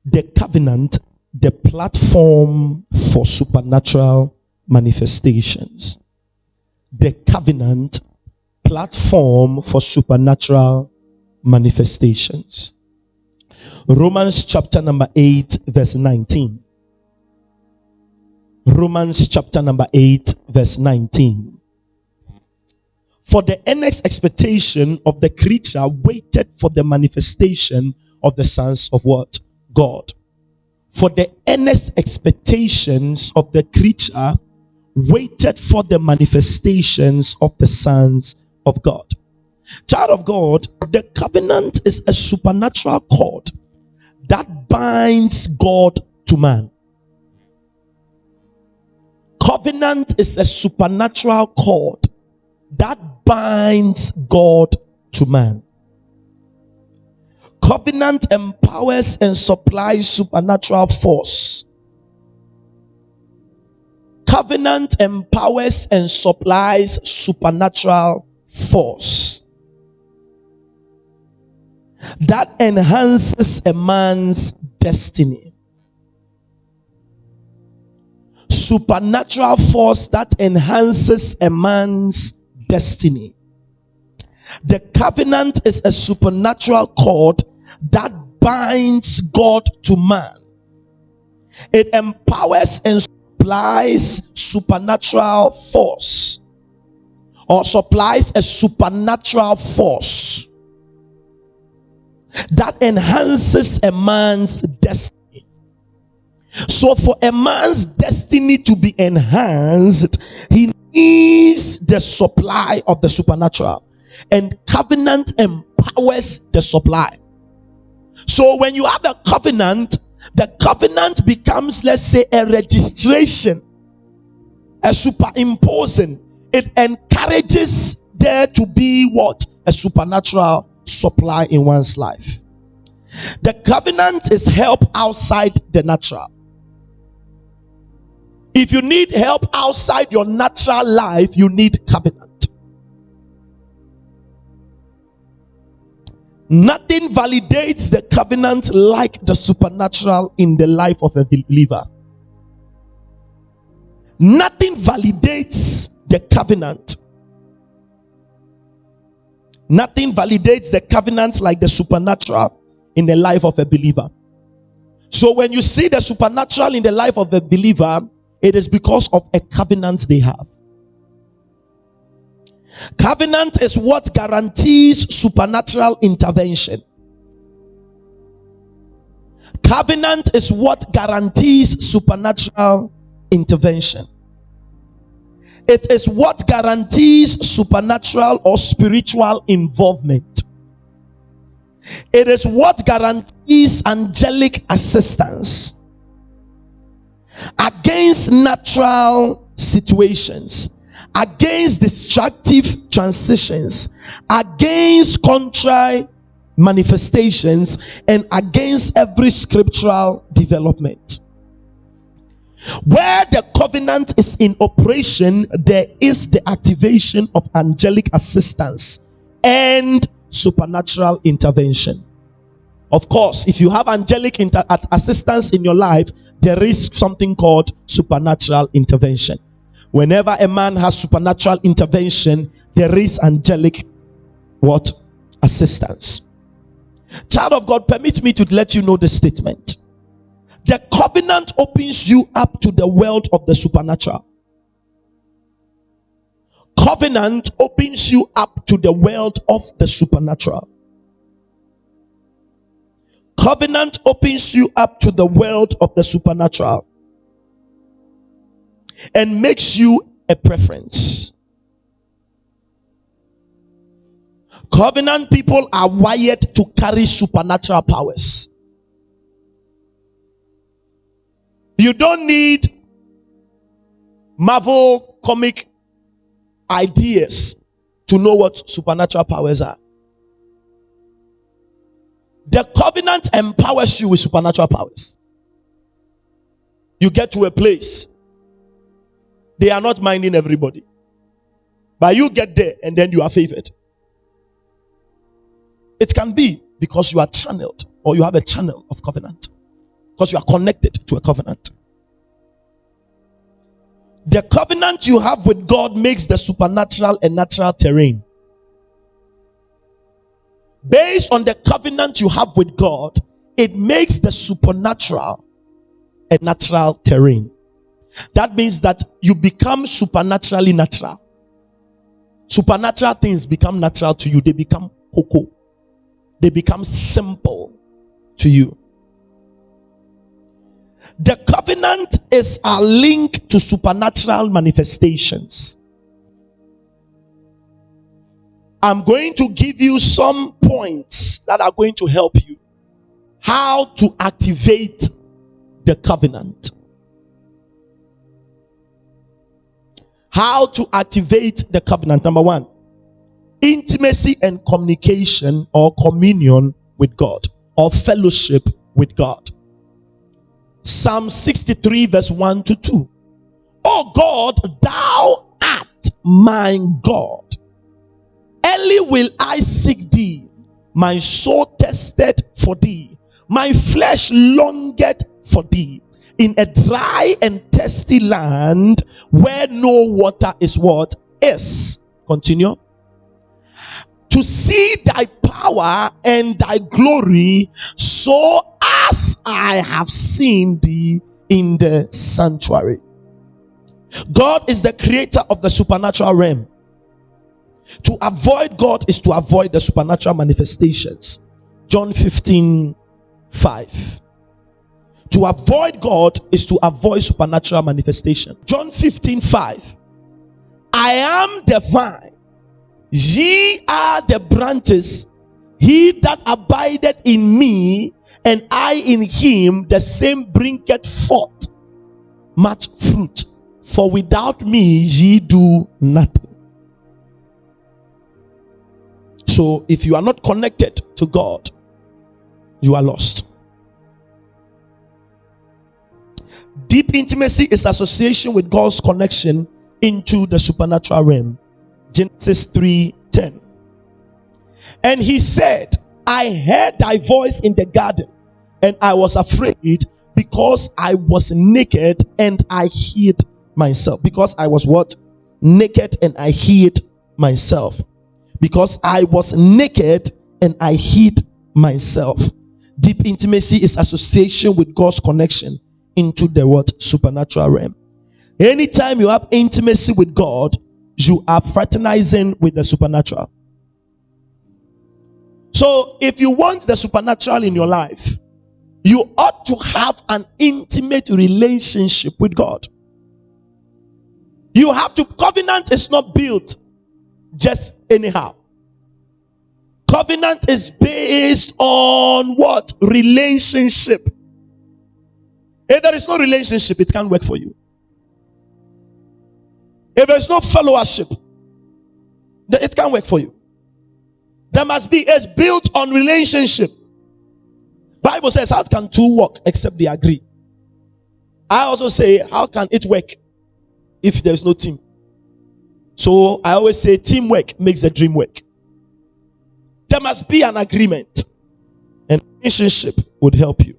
The covenant, the platform for supernatural manifestations. The covenant, platform for supernatural manifestations. Romans chapter number 8, verse 19. Romans chapter number 8, verse 19. For the earnest expectation of the creature waited for the manifestation of the sons of what? God. For the earnest expectations of the creature waited for the manifestations of the sons of God. Child of God, the covenant is a supernatural cord that binds God to man. Covenant is a supernatural cord that binds God to man. Covenant empowers and supplies supernatural force. Covenant empowers and supplies supernatural force that enhances a man's destiny. Supernatural force that enhances a man's destiny. The covenant is a supernatural cord that binds God to man. It empowers and supplies supernatural force, or supplies a supernatural force that enhances a man's destiny. So for a man's destiny to be enhanced, he needs the supply of the supernatural, and covenant empowers the supply. So when you have a covenant, the covenant becomes, let's say, a registration, a superimposing. It encourages there to be what? A supernatural supply in one's life. The covenant is help outside the natural. If you need help outside your natural life, you need covenant. Nothing validates the covenant like the supernatural in the life of a believer. Nothing validates the covenant. Nothing validates the covenant like the supernatural in the life of a believer. So when you see the supernatural in the life of a believer, it is because of a covenant they have. Covenant is what guarantees supernatural intervention. Covenant is what guarantees supernatural intervention. It is what guarantees supernatural or spiritual involvement. It is what guarantees angelic assistance against natural situations, against destructive transitions, against contrary manifestations, and against every scriptural development. Where the covenant is in operation, there is the activation of angelic assistance and supernatural intervention. Of course, if you have angelic assistance in your life, there is something called supernatural intervention. Whenever a man has supernatural intervention, there is angelic what? Assistance. Child of God, permit me to let you know the statement. The covenant opens you up to the world of the supernatural. Covenant opens you up to the world of the supernatural. Covenant opens you up to the world of the supernatural and makes you a preference. Covenant people are wired to carry supernatural powers. You don't need Marvel comic ideas to know what supernatural powers are. The covenant empowers you with supernatural powers. You get to a place, they are not minding everybody, but you get there and then you are favored. It can be because you are channeled, or you have a channel of covenant. because you are connected to a covenant. The covenant you have with God makes the supernatural a natural terrain. Based on the covenant you have with God, it makes the supernatural a natural terrain. That means that you become supernaturally natural. Supernatural things become natural to you. They become cocoa. They become simple to you. The covenant is a link to supernatural manifestations. I'm going to give you some points that are going to help you how to activate the covenant. How to activate the covenant. Number one, intimacy and communication or communion with God or fellowship with God. Psalm 63 verse 1 to 2. Oh God, thou art my God. Early will I seek thee. My soul tested for thee. My flesh longeth for thee. In a dry and thirsty land where no water is what? Is. Continue. To see thy power and thy glory, so as I have seen thee in the sanctuary. God is the creator of the supernatural realm. To avoid God is to avoid the supernatural manifestations. John 15:5. To avoid God is to avoid supernatural manifestation. John 15:5. I am the vine, ye are the branches. He that abideth in me, and I in him, the same bringeth forth much fruit. For without me ye do nothing. So if you are not connected to God, you are lost. Deep intimacy is association with God's connection into the supernatural realm. Genesis 3:10. And he said, I heard thy voice in the garden, and I was afraid because I was naked and I hid myself. Because I was what? Naked and I hid myself. Because I was naked and I hid myself. Deep intimacy is association with God's connection into the what? Supernatural realm. Anytime you have intimacy with God, you are fraternizing with the supernatural. So if you want the supernatural in your life, you ought to have an intimate relationship with God. You have to. Covenant is not built just anyhow. Covenant is based on what? Relationship. If there is no relationship, it can't work for you. If there is no fellowship, it can't work for you. There must be. It's built on relationship. Bible says, how can two work except they agree? I also say, how can it work if there is no team? So I always say, teamwork makes the dream work. There must be an agreement, and relationship would help you.